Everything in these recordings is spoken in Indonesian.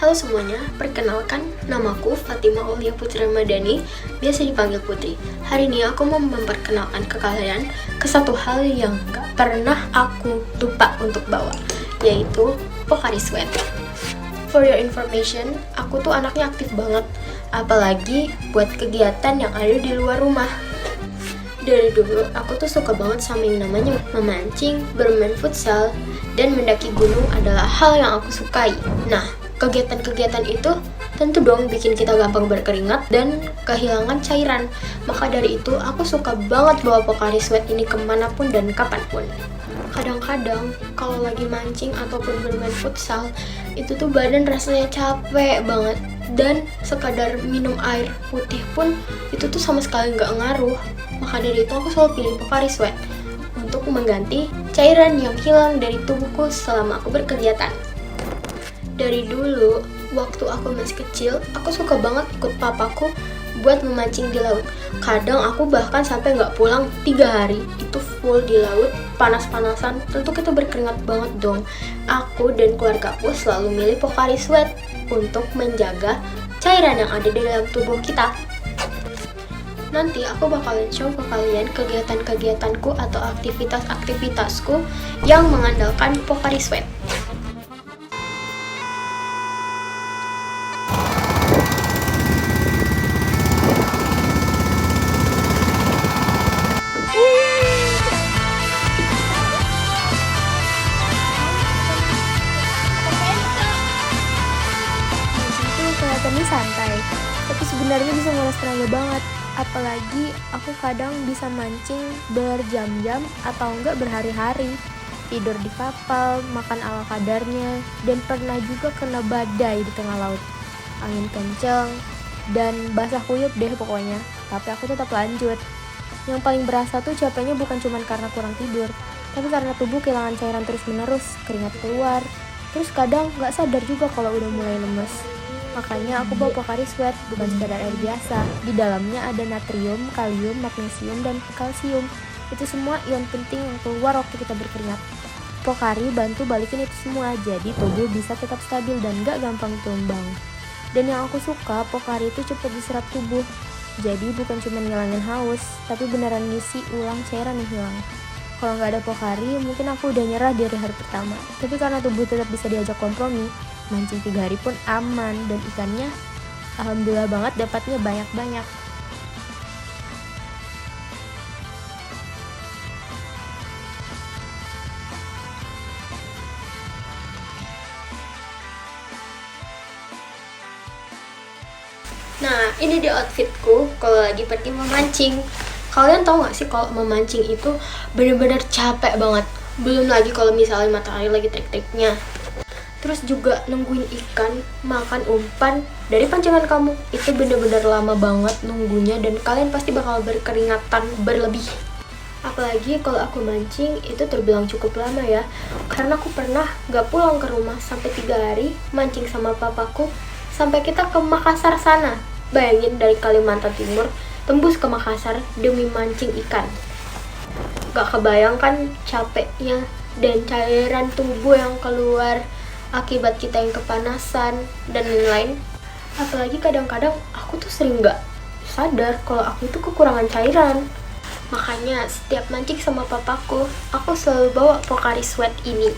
Halo semuanya, perkenalkan namaku Fatima Aulia Putri Ramadhani, biasa dipanggil Putri. Hari ini aku mau memperkenalkan ke kalian ke satu hal yang gak pernah aku lupa untuk bawa, yaitu Pocari Sweat. For your information, aku tuh anaknya aktif banget, apalagi buat kegiatan yang ada di luar rumah. Dari dulu, aku tuh suka banget sama yang namanya memancing, bermain futsal, dan mendaki gunung adalah hal yang aku sukai. Nah, kegiatan-kegiatan itu tentu dong bikin kita gampang berkeringat dan kehilangan cairan. Maka dari itu, aku suka banget bawa Pocari Sweat ini kemanapun dan kapanpun. Kadang-kadang, kalau lagi mancing ataupun bermain futsal, itu tuh badan rasanya capek banget. Dan sekadar minum air putih pun, itu tuh sama sekali nggak ngaruh. Maka dari itu, aku selalu pilih Pocari Sweat untuk mengganti cairan yang hilang dari tubuhku selama aku berkegiatan. Dari dulu, waktu aku masih kecil, aku suka banget ikut papaku buat memancing di laut. Kadang aku bahkan sampai nggak pulang 3 hari, itu full di laut, panas-panasan, tentu kita berkeringat banget dong. Aku dan keluargaku selalu milih Pocari Sweat untuk menjaga cairan yang ada di dalam tubuh kita. Nanti aku bakalan show ke kalian kegiatan-kegiatanku atau aktivitas-aktivitasku yang mengandalkan Pocari Sweat. Kelihatannya santai, tapi sebenarnya bisa nguras tenaga banget. Apalagi aku kadang bisa mancing berjam-jam atau enggak berhari-hari, tidur di kapal, makan ala kadarnya, dan pernah juga kena badai di tengah laut. Angin kenceng dan basah kuyup deh pokoknya, tapi aku tetap lanjut. Yang paling berasa tuh capeknya bukan cuma karena kurang tidur, tapi karena tubuh kehilangan cairan terus-menerus, keringat keluar, terus kadang nggak sadar juga kalau udah mulai lemes. Makanya aku bawa Pocari Sweat, bukan sekadar air biasa. Di dalamnya ada natrium, kalium, magnesium, dan kalsium. Itu semua ion penting yang keluar waktu kita berkeringat. Pocari bantu balikin itu semua, jadi tubuh bisa tetap stabil dan gak gampang tumbang. Dan yang aku suka, Pocari itu cepat diserap tubuh. Jadi bukan cuma ngilangin haus, tapi beneran ngisi ulang cairan yang hilang. Kalau nggak ada Pocari, mungkin aku udah nyerah dari hari pertama. Tapi karena tubuh tetap bisa diajak kompromi, mancing 3 hari pun aman, dan ikannya alhamdulillah banget dapatnya banyak-banyak. Nah, ini dia outfitku kalau lagi pergi memancing. Kalian tahu gak sih kalau memancing itu bener-bener capek banget. Belum lagi kalau misalnya matahari lagi terik-teriknya. Terus juga nungguin ikan makan umpan dari pancingan kamu. Itu bener-bener lama banget nunggunya dan kalian pasti bakal berkeringatan berlebih. Apalagi kalau aku mancing itu terbilang cukup lama ya. Karena aku pernah gak pulang ke rumah sampai 3 hari mancing sama papaku sampai kita ke Makassar sana. Bayangin dari Kalimantan Timur tembus ke Makassar demi mancing ikan. Gak kebayangkan capeknya dan cairan tubuh yang keluar akibat kita yang kepanasan dan lain-lain. Apalagi kadang-kadang aku tuh sering gak sadar kalau aku itu kekurangan cairan. Makanya setiap mancing sama papaku, aku selalu bawa Pocari Sweat ini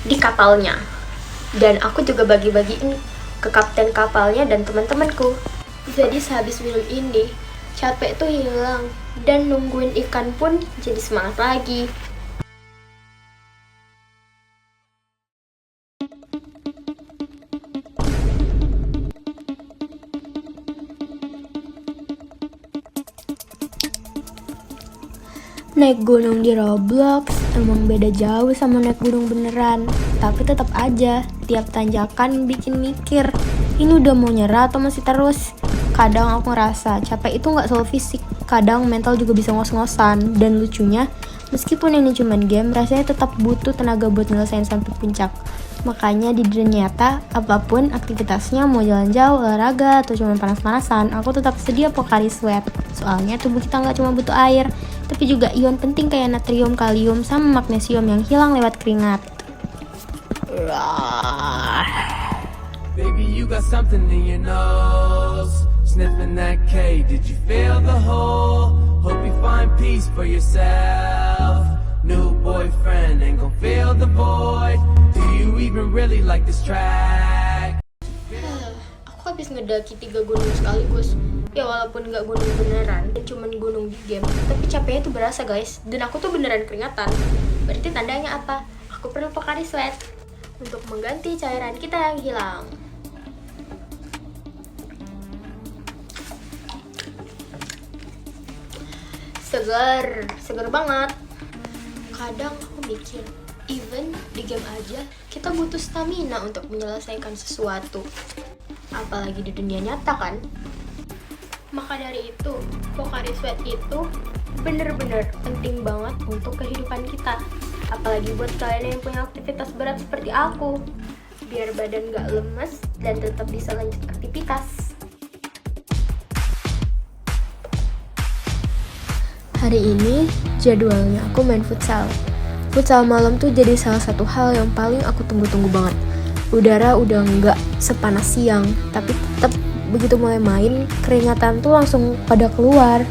di kapalnya. Dan aku juga bagi-bagiin ke kapten kapalnya dan teman-temanku. Jadi sehabis minum ini, capek tuh hilang dan nungguin ikan pun jadi semangat lagi. Naik gunung di Roblox emang beda jauh sama naik gunung beneran. Tapi tetap aja, tiap tanjakan bikin mikir, ini udah mau nyerah atau masih terus? Kadang aku ngerasa capek itu gak selalu fisik, kadang mental juga bisa ngos-ngosan. Dan lucunya, meskipun ini cuma game, rasanya tetap butuh tenaga buat nyelesain sampai puncak. Makanya di dunia nyata, apapun aktivitasnya, mau jalan jauh, olahraga, atau cuma panas-panasan, aku tetap sedia Pocari Sweat. Soalnya tubuh kita gak cuma butuh air, tapi juga ion penting kayak natrium, kalium, sama magnesium yang hilang lewat keringat. Baby, you got something in your nose. Sniffing that K, did you feel the hole? Hope you find peace for yourself. New boyfriend ain't gon' fill the void. Do you even really like this track? Aku habis ngedaki 3 gunung sekaligus. Ya walaupun nggak gunung beneran, cuman gunung di game, tapi capeknya tuh berasa guys. Dan aku tuh beneran keringatan. Berarti tandanya apa? Aku perlu Pocari Sweat untuk mengganti cairan kita yang hilang. Seger banget. Kadang aku mikir, even di game aja kita butuh stamina untuk menyelesaikan sesuatu. Apalagi di dunia nyata kan? Maka dari itu, Pocari Sweat itu bener-bener penting banget untuk kehidupan kita. Apalagi buat kalian yang punya aktivitas berat seperti aku, biar badan gak lemes dan tetap bisa lanjut aktivitas. Hari ini jadwalnya aku main futsal. Futsal malam tuh jadi salah satu hal yang paling aku tunggu-tunggu banget. Udara udah nggak sepanas siang, tapi tetap begitu mulai main, keringatan tuh langsung pada keluar.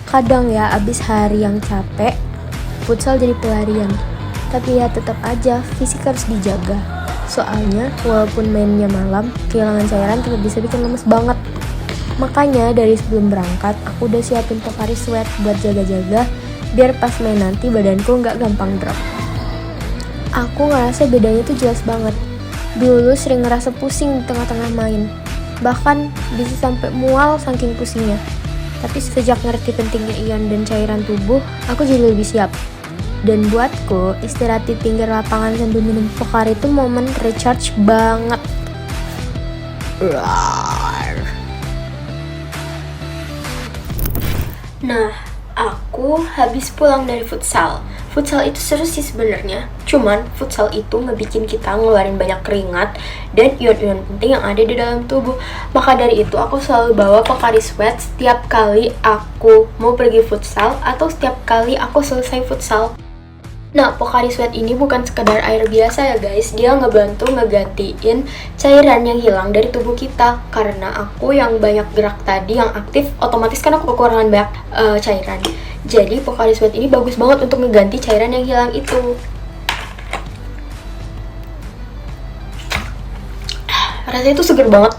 Kadang ya abis hari yang capek, futsal jadi pelarian. Tapi ya tetap aja fisik harus dijaga. Soalnya walaupun mainnya malam, kehilangan cairan tetap bisa bikin lemes banget. Makanya dari sebelum berangkat, aku udah siapin Pocari Sweat buat jaga-jaga, biar pas main nanti badanku nggak gampang drop. Aku ngerasa bedanya tuh jelas banget. Dulu sering ngerasa pusing di tengah-tengah main, bahkan bisa sampai mual saking pusingnya. Tapi sejak ngerti pentingnya ion dan cairan tubuh, aku jadi lebih siap. Dan buatku, istirahat di pinggir lapangan sambil minum Pocari itu momen recharge banget. Nah, aku habis pulang dari futsal. Futsal itu seru sih sebenarnya. Cuman futsal itu ngebikin kita ngeluarin banyak keringat dan ion-ion penting yang ada di dalam tubuh. Maka dari itu aku selalu bawa Pocari Sweat setiap kali aku mau pergi futsal atau setiap kali aku selesai futsal. Nah, Pocari Sweat ini bukan sekedar air biasa ya guys. Dia ngebantu ngegantiin cairan yang hilang dari tubuh kita. Karena aku yang banyak gerak tadi, yang aktif, otomatis kan aku kekurangan banyak cairan. Jadi Pocari Sweat ini bagus banget untuk ngeganti cairan yang hilang itu. Rasanya itu seger banget.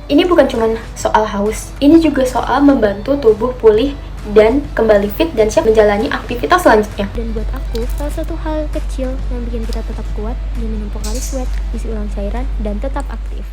Ini bukan cuma soal haus, ini juga soal membantu tubuh pulih dan kembali fit dan siap menjalani aktivitas selanjutnya. Dan buat aku, salah satu hal kecil yang bikin kita tetap kuat, minum Pocari Sweat, isi ulang cairan, dan tetap aktif.